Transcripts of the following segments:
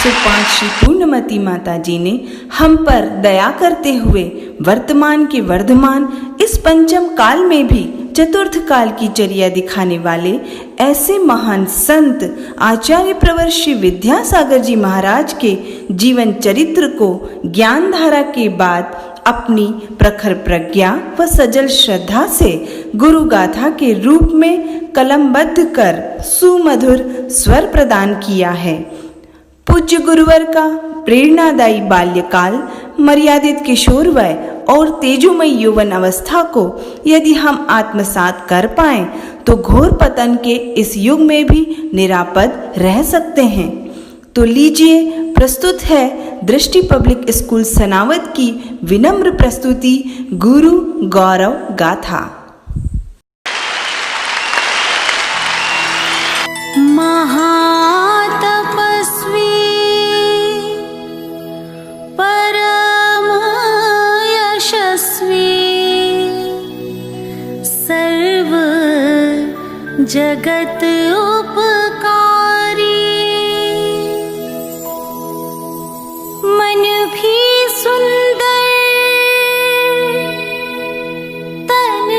105 श्री पूर्णमती माता जी ने हम पर दया करते हुए वर्तमान के वर्धमान इस पंचम काल में भी चतुर्थ काल की चर्या दिखाने वाले ऐसे महान संत आचार्य प्रवर श्री विद्यासागर जी महाराज के जीवन चरित्र को ज्ञान धारा के बाद अपनी प्रखर प्रज्ञा व सजल श्रद्धा से गुरु गाथा के रूप में कलमबद्ध कर सुमधुर स्वर प्रदान किया है। पूज्य गुरुवर का प्रेरणादायी बाल्यकाल, मर्यादित किशोर वय और तेजोमय यौवन अवस्था को यदि हम आत्मसात कर पाएं तो घोर पतन के इस युग में भी निरापद रह सकते हैं। तो लीजिए प्रस्तुत है दृष्टि पब्लिक स्कूल सनावद की विनम्र प्रस्तुति गुरु गौरव गाथा। महातपस्वी परम यशस्वी सर्व जगत उपकारी, मन भी सुंदर तन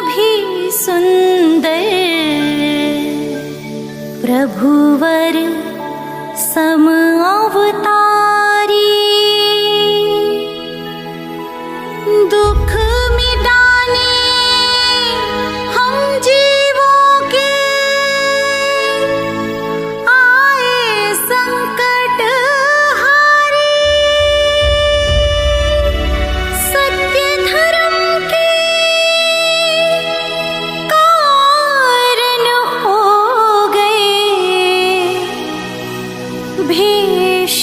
भी सुंदर, प्रभुवर सम अवतारी, दुख मिटाने हम जीवों के आए संकट हारी, सत्य धर्म के कारण हो गए भेष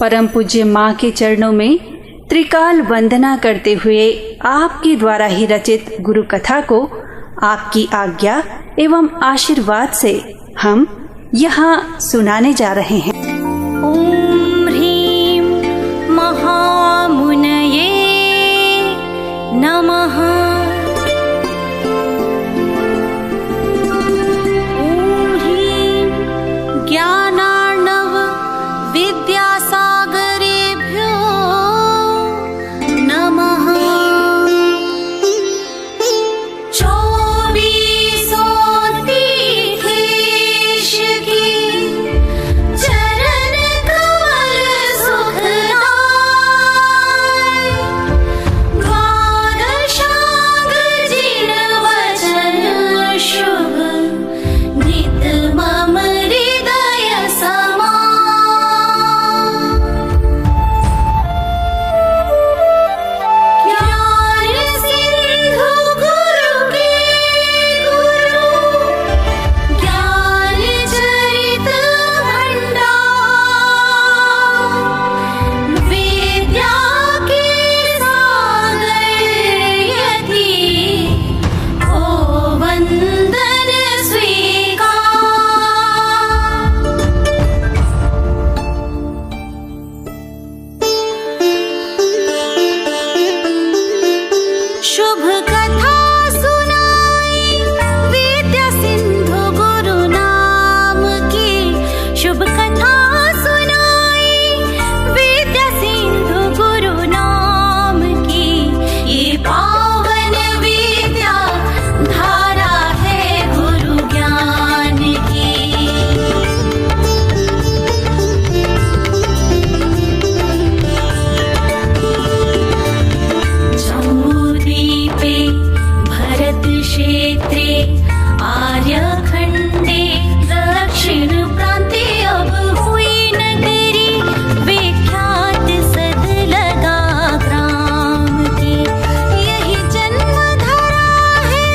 परम पूज्य माँ के चरणों में त्रिकाल वंदना करते हुए आपके द्वारा ही रचित गुरु कथा को आपकी आज्ञा एवं आशीर्वाद से हम यहाँ सुनाने जा रहे हैं। ॐ ह्रीं महामुनये नमः। ॐ ह्रीं ज्ञानार्णव विद्यासागरेभ्यो नमः। 24 तीर्थेश की चरण कमल सुखदाय। द्वादशांग जिन वचन शुभ नित मम हृदय समान। ज्ञान सिंधु गुरु के गुरु ज्ञान चरित भंडार। विद्या के सागर यति ओ वंदन स्वीकार। शुभ कथा सुनाई विद्या सिंधु गुरु नाम की। शुभ कथा सुनाई विद्या सिंधु गुरु नाम की। ये पावन विद्या धारा है गुरु ज्ञान की। जम्बूद्वीपे भरत क्षेत्रे आर्यखंडे दक्षिण प्रान्ते अब हुई नगरी। विख्यात सद लगा ग्राम की। यही जन्म धरा है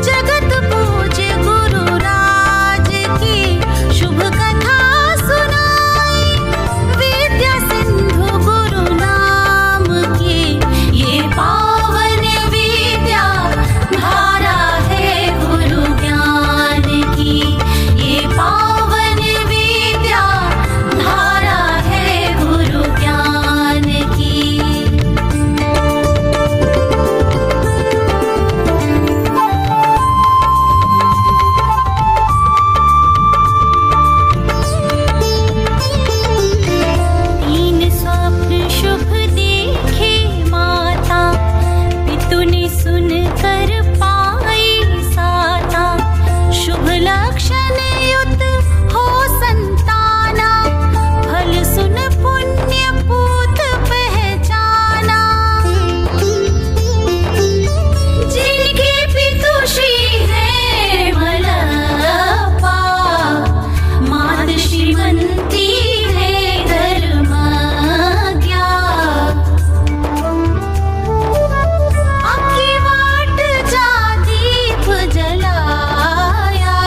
जगत पूज्य गुरु राज की। शुभ कथा सुनाई विद्या सिंधु गुरु नाम की। ये पावन विद्या धारा है गुरु ज्ञान की। ये पावन विद्या धारा है गुरु ज्ञान की। तीन स्वप्न शुभ देखे माता। पितु ने सुन कर पाई साता। शुभ लक्षण युत हो संताना। फल सुन पुण्य पूत पहचाना। जिनके पितु श्री है मलपा। मात श्रीमंती है धर्मज्ञा। अक्की वाट जा दीप जलाया।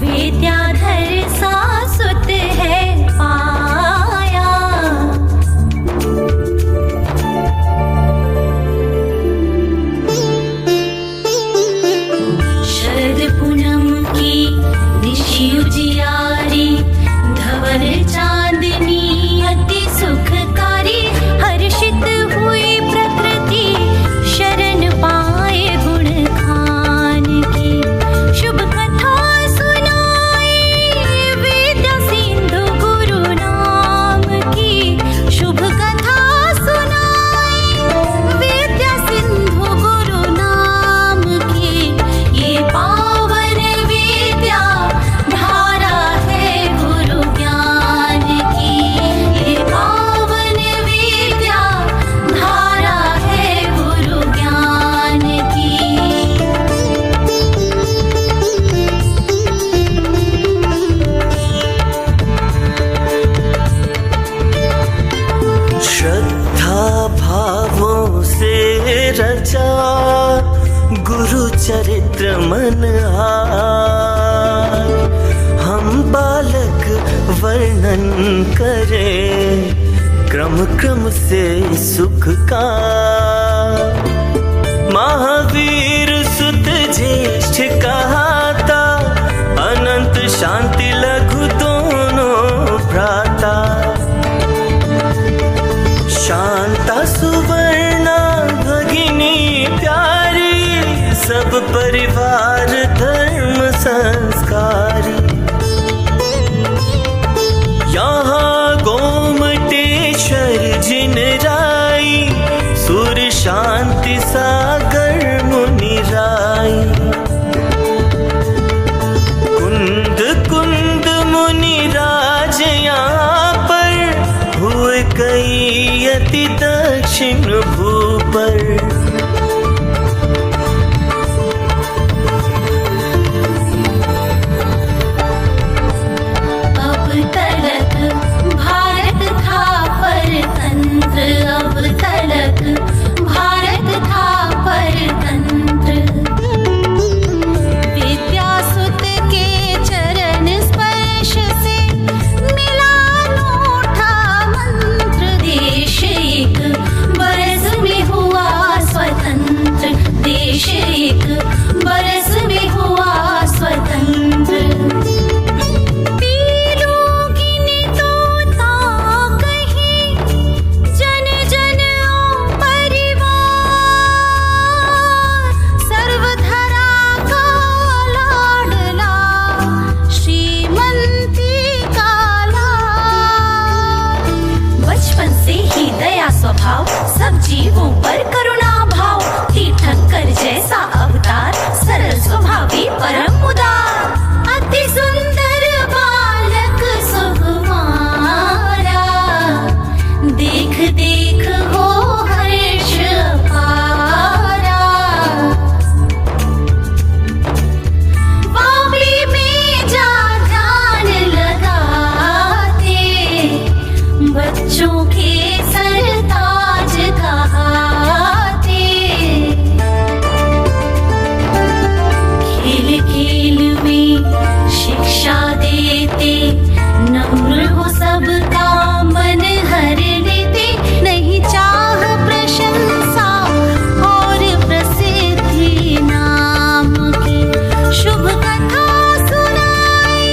विद्याधर सासुत है पाया। शरद पूनम की निशि उजियारी। धवल चांदनी अति सुखकारी। हर्षित हुई प्रकृति शरण पाए गुण खान की। शुभ कथा सुनाई विद्या सिंधु गुरु नाम की। शुभ कथा सुनाई विद्या सिंधु गुरु नाम की। ये पावन विद्या धारा है गुरु ज्ञान की। ये पावन विद्या धारा है गुरु ज्ञान की। श्रद्धा भावों से रचा गुरु चरित्र मन आए। हम बालक वर्णन करें क्रम क्रम से सुख का। महावीर सुत ज्येष्ठ कहाता, अनंत शांति लघु दोनों भ्राता। शांता सुवर्णा भगिनी प्यारी, सब परिवार धर्म संस्कारी। यहाँ गोमटेश्वर जिन राई, सुर शांति सागर मुनि राई। कुंद कुंद मुनि राज यहाँ पर, हुए कई अति दक्षिण भूपर। अब तलक भारत था परतंत्र। विद्यासुत के चरण स्पर्श से मिला अनूठा मंत्र। देश एक बरस में हुआ स्वतंत्र, देश एक बरस में हुआ स्वतंत्र। स्वभाव सब जीवों पर करुणा भाव, थी ठक्कर जैसा अवतार, सरल स्वभावी परम उदार। अति सुंदर बालक सुकुमारा, देख देख हो हर्ष पारा। बावली में जा ध्यान लगाते, बच्चों के सरताज कहाते। खेल खेल में शिक्षा देते, नम्र हो सबका मन हर लेते। नहीं चाह प्रशंसा और प्रसिद्धि नाम की, शुभ कथा सुनाई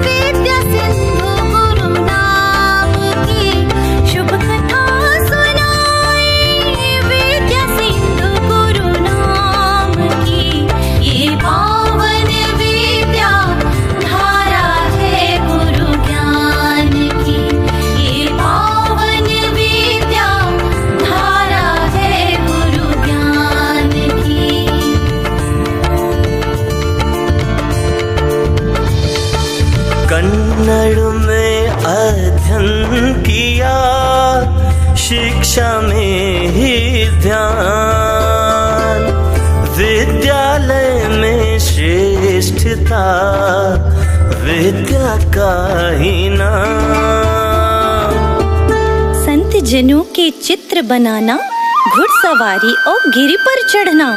विद्या सिंधु गुरु नाम की। शुभ कथा सुनाई विद्या सिंधु गुरु नाम की। ये पावन विद्या धारा है गुरु ज्ञान की। ये पावन विद्या धारा है गुरु ज्ञान की। कन्नड़ में अध्ययन किया, शिक्षा में ही ध्यान। विद्यालय में श्रेष्ठता, विद्या का ही नाम। संत जनों के चित्र बनाना, घुड़सवारी और गिरी पर चढ़ना,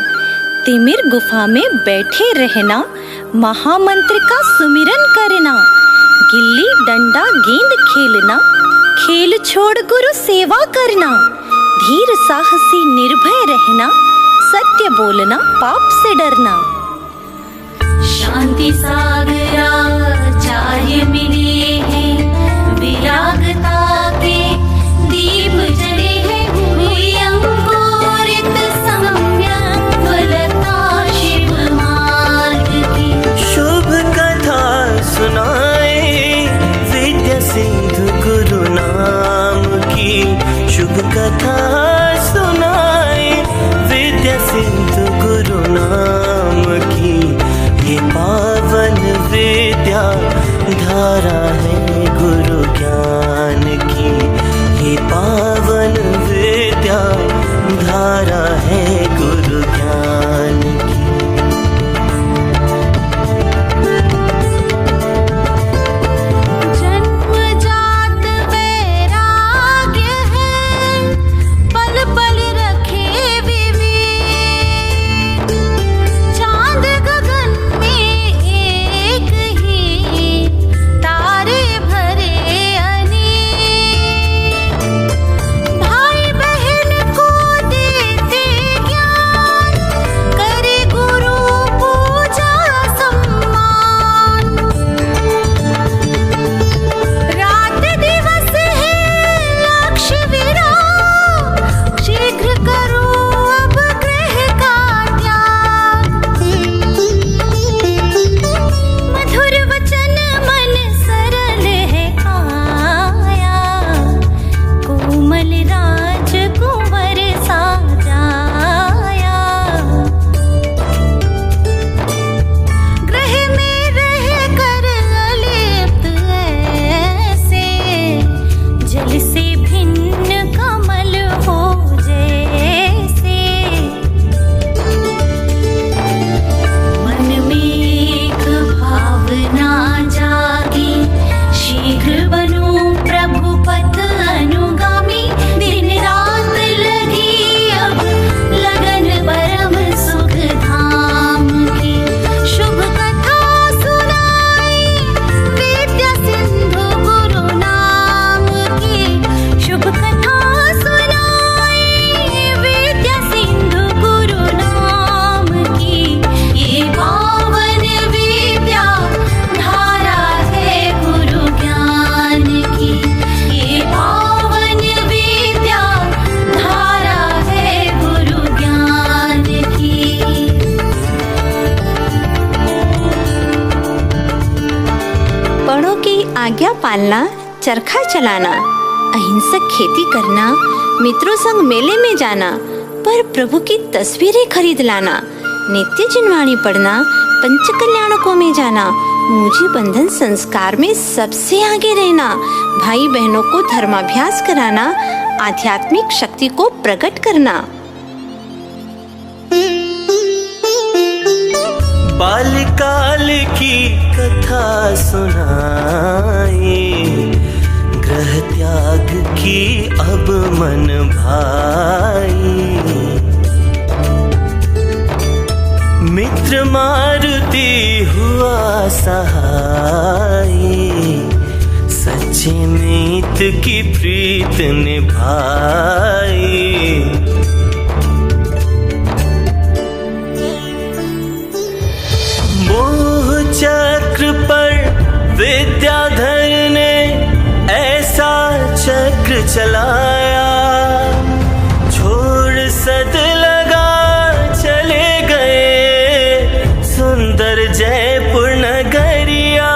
तिमिर गुफा में बैठे रहना, महामंत्र का सुमिरन करना। गिल्ली डंडा गेंद खेलना, खेल छोड़ गुरु सेवा करना। धीर साहसी निर्भय रहना, सत्य बोलना पाप से डरना। शांति सागराचार्य मिले हैं, विरागता के दीप जले हैं। हुई अंकुरित सम्यक फलता शिव मार्ग की। शुभ कथा सुनाए विद्या सिंधु गुरु नाम की। शुभ कथा सुनाए विद्या सिंधु गुरु नाम की। ये पावन विद्या धारा है गुरु ज्ञान की। ये पावन विद्या धारा है गुरु ज्ञान की। जन्मजात वैराग्य है, पल पल रखे विवेक। चांद गगन में एक ही, तारे भरे अनेक। की आज्ञा पालना, चरखा चलाना, अहिंसक खेती करना, मित्रों संग मेले में जाना, पर प्रभु की तस्वीरें खरीद लाना, नित्य जिनवाणी पढ़ना, पंच कल्याणकों में जाना, मुझी बंधन संस्कार में सबसे आगे रहना, भाई बहनों को धर्माभ्यास कराना, आध्यात्मिक शक्ति को प्रकट करना। बाल्यकाल की कथा सुनाए, ग्रह त्याग की अब मन भाई, मित्र मारुति हुआ सहाय, सच्चे मीत की प्रीत निभाई। मोह चक्र पर विद्याधर ने ऐसा चक्र चलाया, छोड़ सद लगा चले गए सुंदर जयपुर नगरिया।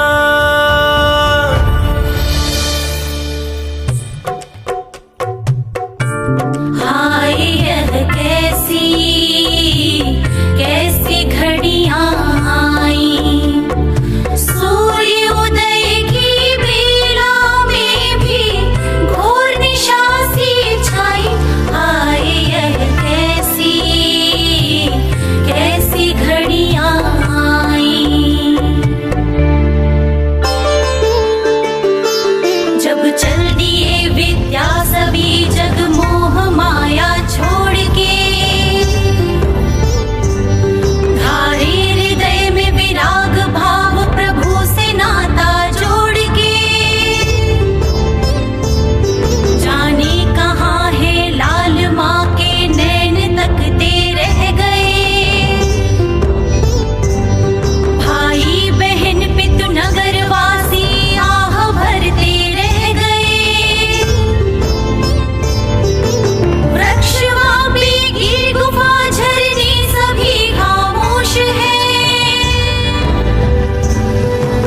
हाय यह कैसी कैसी घड़ियां आई, सूर्य उदय की बेला में भी घोर निशा सी छाई। हाय यह कैसी कैसी घड़ियां आई, जब चल दिए विद्या सभी जग मोह माया छोड़ के, धारे हृदय में विराग भाव प्रभु से नाता जोड़ के, जाने कहाँ है लाल माँ के नैन तकते रह गए, भाई बहन पितु नगर वासी आह भरते रह गए, वृक्ष वापी गिर गुफा झरने सभी खामोश है,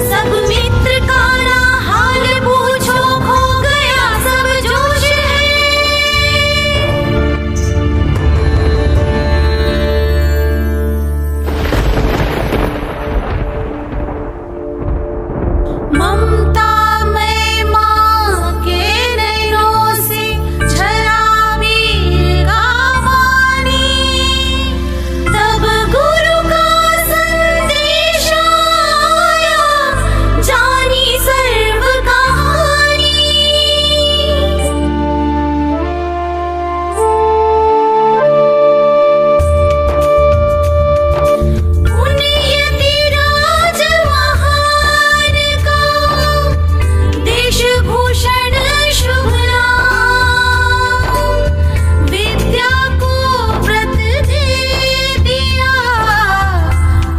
सब मित्र का ना हाल पूछो, खो गया सब जोश है। ममता में माँ के नैनों से झरा वीर का पानी, तब गुरु का संदेश आया, जानी सर्व कहानी। उन्हें यतिराज महान का देश भूषण शुभ नाम, विद्या को व्रत दे दिया,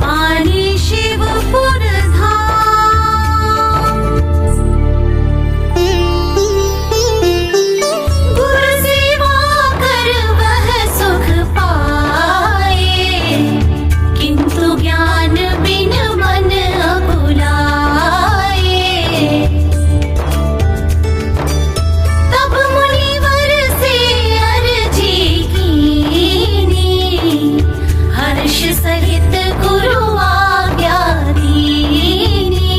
पानी शिवपुर धाम। गुरु सेवा कर वह सुख पाए, किंतु ज्ञान बिन मन अकुलाए। तब मुनिवर से अर्जी कीनी, हर्ष सहित गुरु आज्ञा दीनी।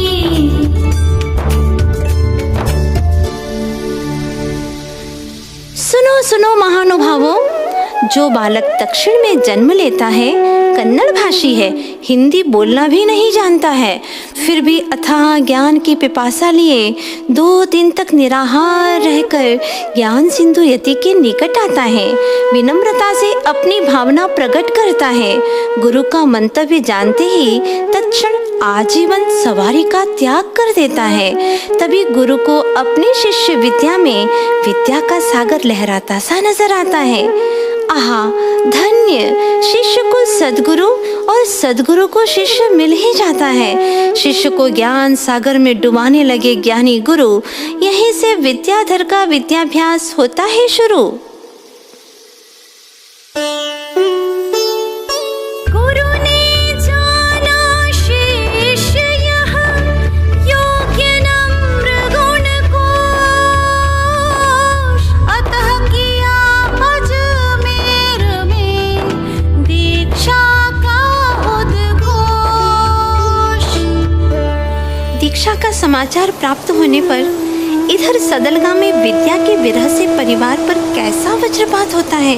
सुनो सुनो महानुभावों, जो बालक दक्षिण में जन्म लेता है कन्नड़ भाषी है, हिंदी बोलना भी नहीं जानता है, फिर भी अथाह ज्ञान की पिपासा लिए 2 दिन तक निराहार रहकर ज्ञान सिंधु यति के निकट आता है, विनम्रता से अपनी भावना प्रकट करता है, गुरु का मंतव्य जानते ही तत्क्षण आजीवन सवारी का त्याग कर देता है। तभी गुरु को अपने शिष्य विद्या में विद्या का सागर लहराता सा नजर आता है। आहा, धन्य शिष्य को सद्गुरु और सद्गुरु को शिष्य मिल ही जाता है। शिष्य को ज्ञान सागर में डुबाने लगे ज्ञानी गुरु, यहीं से विद्याधर का विद्याभ्यास होता है शुरू। गुरु ने जाना शिष्य यह योग्य नम्र दीक्षा का समाचार प्राप्त होने पर इधर सदलगा में विद्या के विरह से परिवार पर कैसा वज्रपात होता है,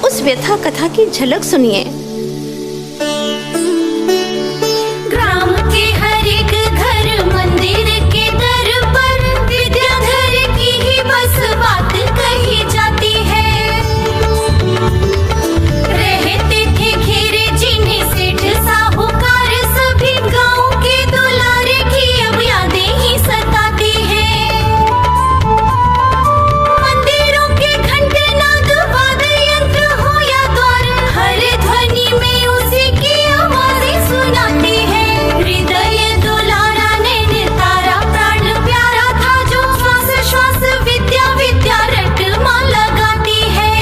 उस व्यथा कथा की झलक सुनिए। ग्राम के हर एक घर मंदिर के दर पर विद्याधर की ही बस बात कही जाती है। रहते थे घेरे जिन्हें सेठ साहूकार, सभी गांव के दुलारे की अब यादें ही सताती है। मंदिरों के घंटे नाद वाद्य यंत्र हो या द्वार, हर ध्वनि में उसी की आवाज़ें सुनाती है। हृदय दुलारा नैन तारा प्राण प्यारा था, जो श्वास श्वास विद्या विद्या रटमा लगाती है।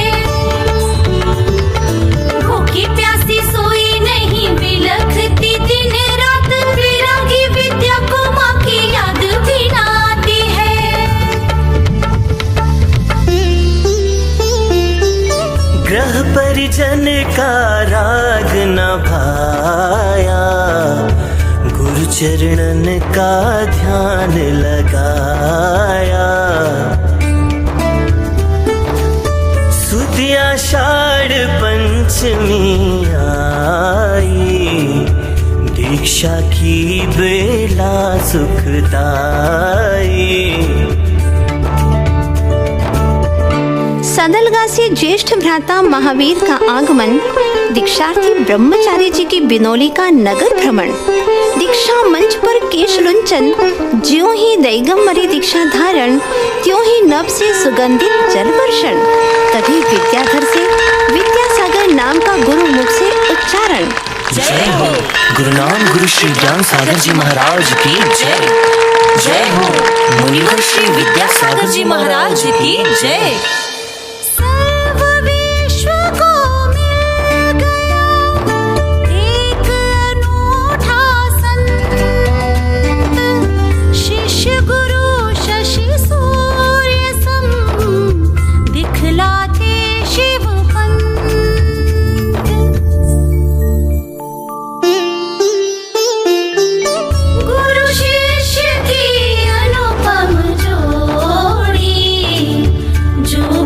भूखी प्यासी सोई नहीं बिलखती दिन रात, विरागी विद्या को माँ की याद भी ना आती है। ग्रह परिजन का राग न भाया, गुरु चरणन का ध्यान लगाया। सुदिया आषाढ़ पंचमी आई, दीक्षा की बेला सुखदाई। सदलगा से ज्येष्ठ भ्राता महावीर का आगमन, दीक्षार्थी ब्रह्मचारी जी की बिनौली का नगर भ्रमण, दीक्षा मंच पर केश लुंचन, ज्यों ही दैगम्बरी दीक्षा धारण, त्यों ही नभ से सुगंधित जल वर्षण। तभी विद्याधर से विद्यासागर नाम का गुरु मुख से उच्चारण। जय हो गुरुनाम गुरु श्री ज्ञान सागर जी महाराज की जय। जय हो मुनिवर श्री विद्यासागर जी महाराज की जय। सर्व विश्व को मिल गया एक अनूठा संत, शिष्य गुरु शशि सूर्य सम, दिखलाते शिव पंथ। गुरु शिष्य की अनुपम जोड़ी, जो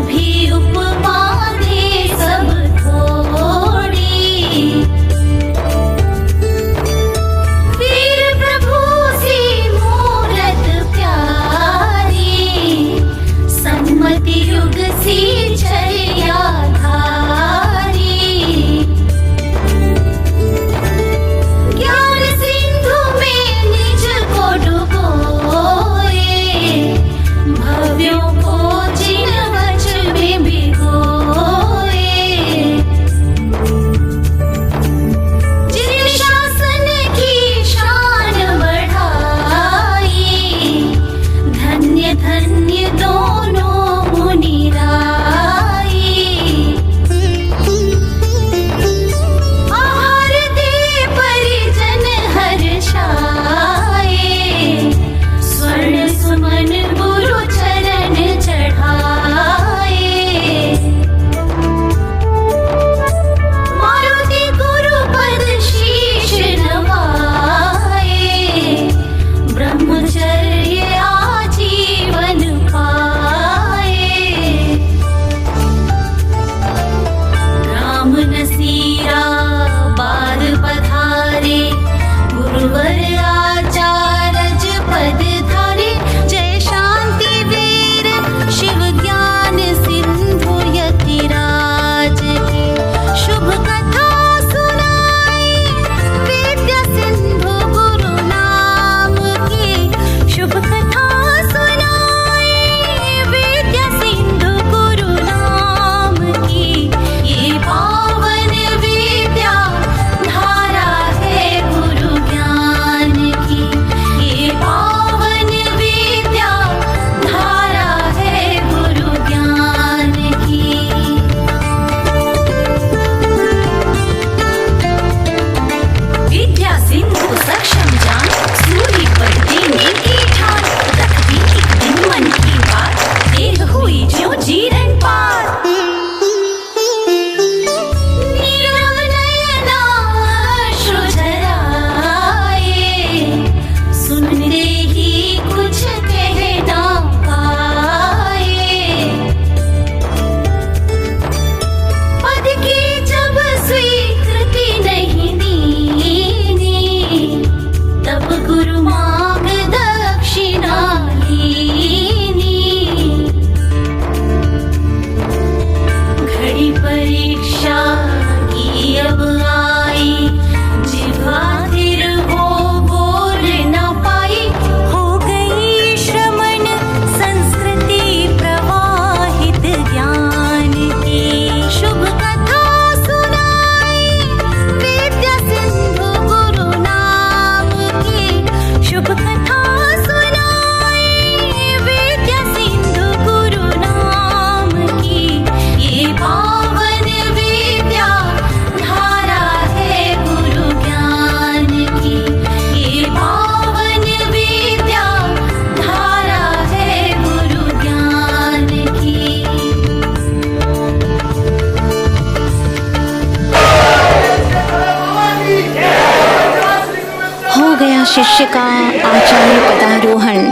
शिष्य का आचार्य पदारोहण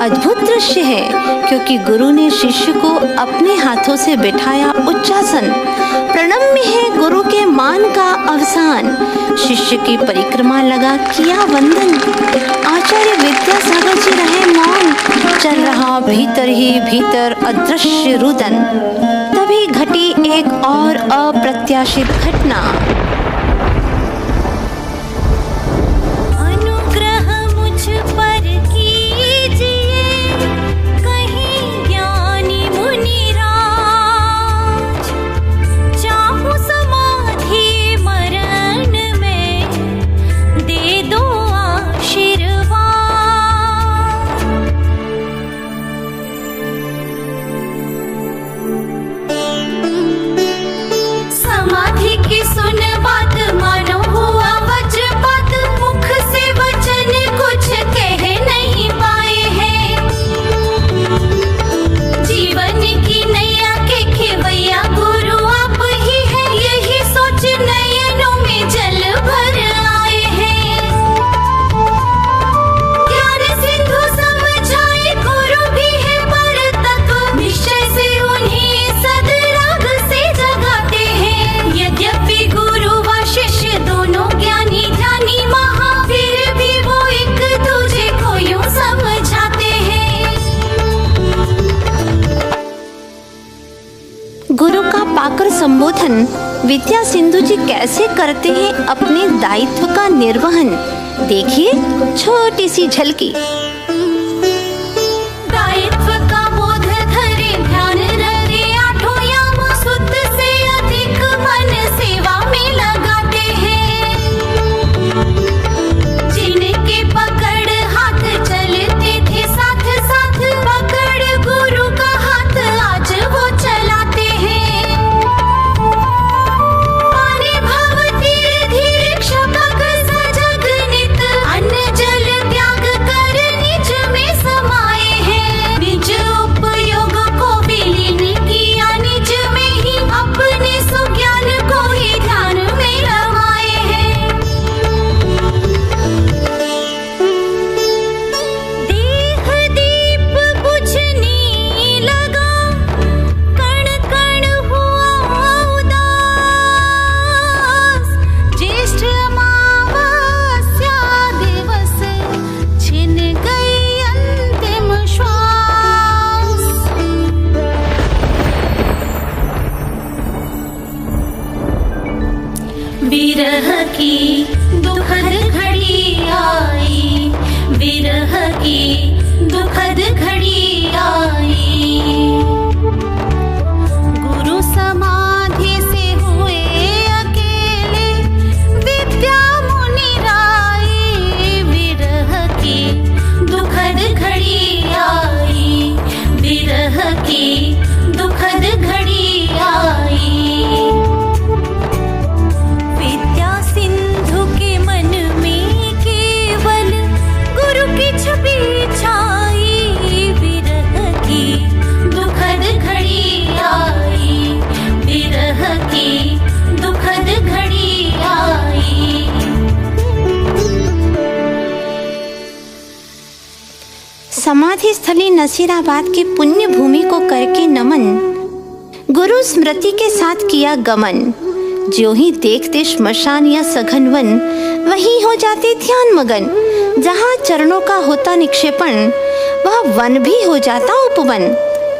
अद्भुत दृश्य है, क्योंकि गुरु ने शिष्य को अपने हाथों से बिठाया उच्चासन। प्रणम्य है गुरु के मान का अवसान। शिष्य की परिक्रमा लगा किया वंदन। आचार्य विद्यासागर जी रहे मौन। चल रहा भीतर ही भीतर अदृश्य रुदन। तभी घटी एक और अप्रत्याशित घटना। संबोधन विद्या सिंधु जी कैसे करते हैं अपने दायित्व का निर्वहन। देखिए छोटी सी झलकी। दायित्व का बोध धरे ध्यान रखे, आठों याम शुद्ध से अधिक मन सेवा में लगाते हैं। जिनके पकड़ हाथ चलते थे साथ साथ, पकड़ गुरु का हाथ आज वो चलाते हैं। विरह की दुखद घड़ी आई, विरह की दुखद घड़ी आई। गुरु समाधि से हुए अकेले, विद्या मुनि राई। विरह की दुखद घड़ी आई, विरह की दुखद घड़ी आई। समाधि स्थली नसीराबाद की पुण्य भूमि को करके नमन। गुरु स्मृति के साथ किया गमन। जो ही देखते श्मशान या सघन वन, वहीं हो जाते ध्यान मगन। जहाँ चरणों का होता निक्षेपण, वह वन भी हो जाता उपवन।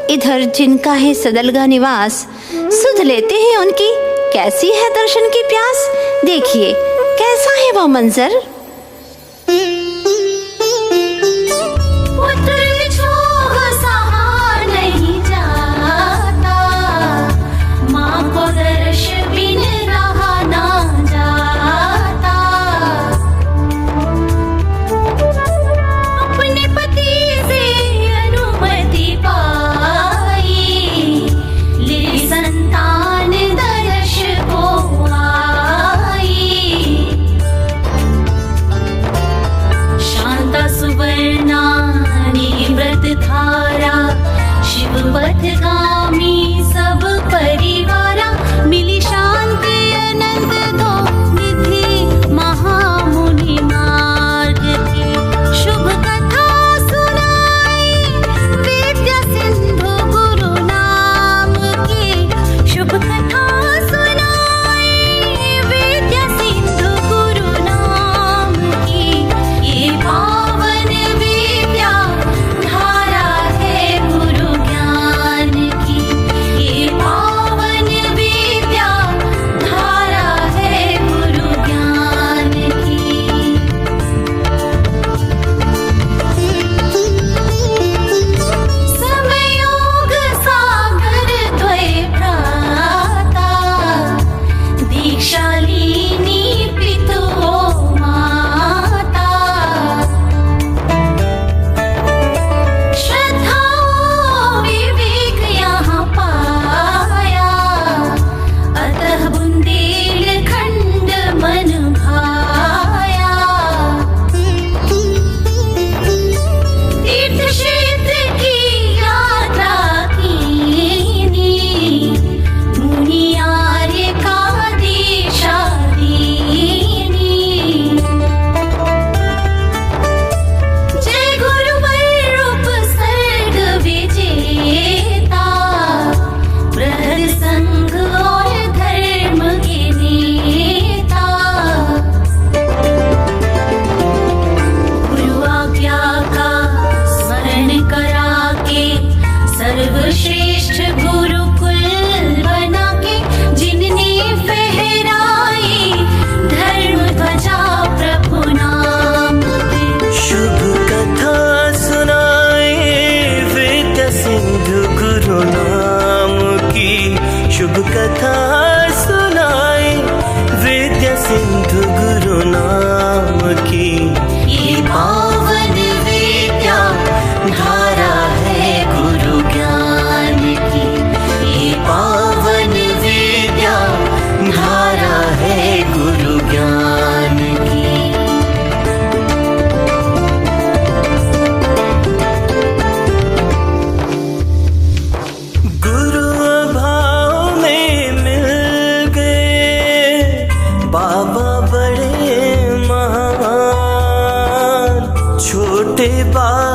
इधर जिनका है सदलगा निवास, सुध लेते हैं उनकी कैसी है दर्शन की प्यास। देखिए कैसा है वह मंजर। पथगामी सब परिवारा, मिली शांति आनंद दो विधि महामुनि मार्ग की।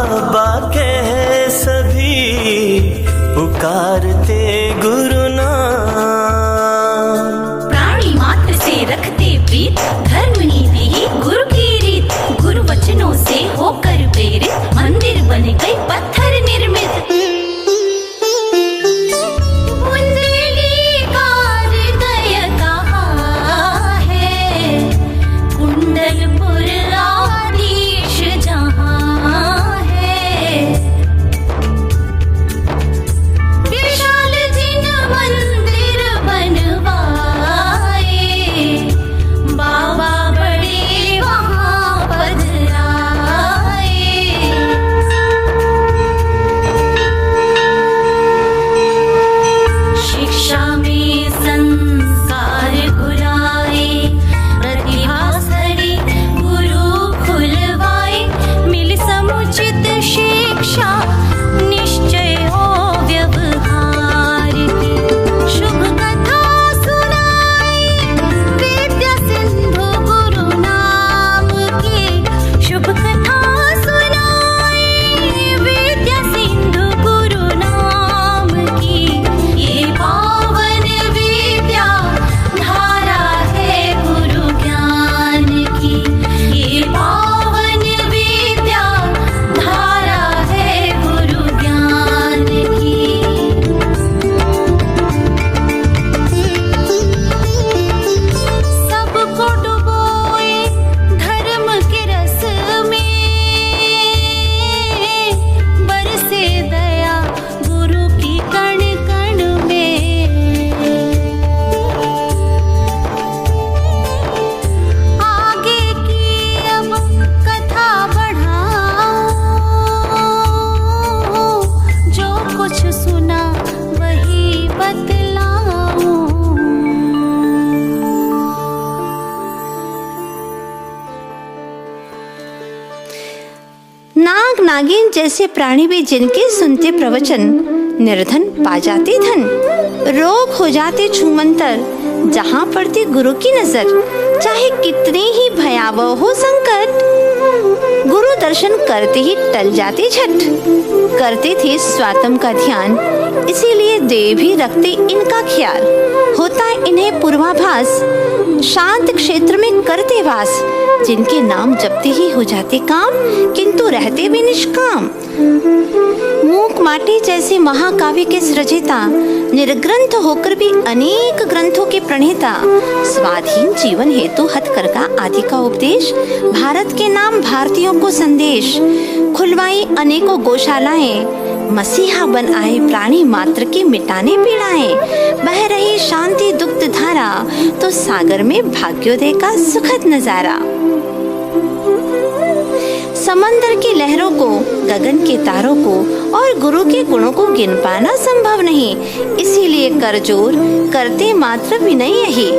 बाबा कह सभी पुकारते गुरु नाम। प्राणी मात्र से रखते प्रीत, धर्म नीति ही गुरु की रीत। गुरु वचनों से होकर प्रेरित, मंदिर बन गए पत्थर निर्मित। कुंडलीकार दय कहाँ है, कुंडलपुर आदीश जहाँ है। विशाल जिन मंदिर बनवाए, बाबा बड़े वहाँ पधराए। शिक्षा में संस्कार घुलाए, प्रतिभा सड़ी गुरु खुलवाए। मिल समुचित शिक्षा, निश्चय हो व्यवहार की। शुभ कथा सुनाए, विद्या सिंधु गुरु नाम की। शुभ कथा सुनाए, विद्या सिंधु गुरु नाम की। ये पावन विद्या धारा है गुरु ज्ञान की। ये पावन विद्या धारा है गुरु ज्ञान की। सबको डुबोए धर्म के रस में, बरसे दया गुरु की कण कण में। आगे की अब कथा बढ़ाऊं, जो कुछ सुना वही बतलाऊं। नाग नागिन जैसे प्राणी भी जिनके सुनते प्रवचन, निर्धन पा जाते धन। रोग हो जाते छूमंतर, जहाँ पड़ती गुरु की नजर। चाहे कितने ही भयावह हो संकट, गुरु दर्शन करते ही टल जाते झट। करते थे स्वात्म का ध्यान, इसीलिए देव भी रखते इनका ख्याल। होता इन्हें पूर्वाभास, शांत क्षेत्र में करते वास। जिनके नाम जपते ही हो जाते काम, किंतु रहते भी निष्काम। मूक माटी जैसे महाकाव्य के सृजेता, निर्ग्रंथ होकर भी अनेक ग्रंथों के प्रणेता। स्वाधीन जीवन हेतु हथकरघा आदि का उपदेश, भारत के नाम भारतीयों को संदेश। खुलवाई अनेकों गौशालाएं, मसीहा बन आए प्राणी मात्र के मिटाने पीड़ाएं। बह रही शांति दुग्ध धारा, तो सागर में भाग्योदय का सुखद नजारा। समंदर की लहरों को, गगन के तारों को और गुरु के गुणों को गिन पाना संभव नहीं। इसीलिए कर जोर करते मात्र विनय यही।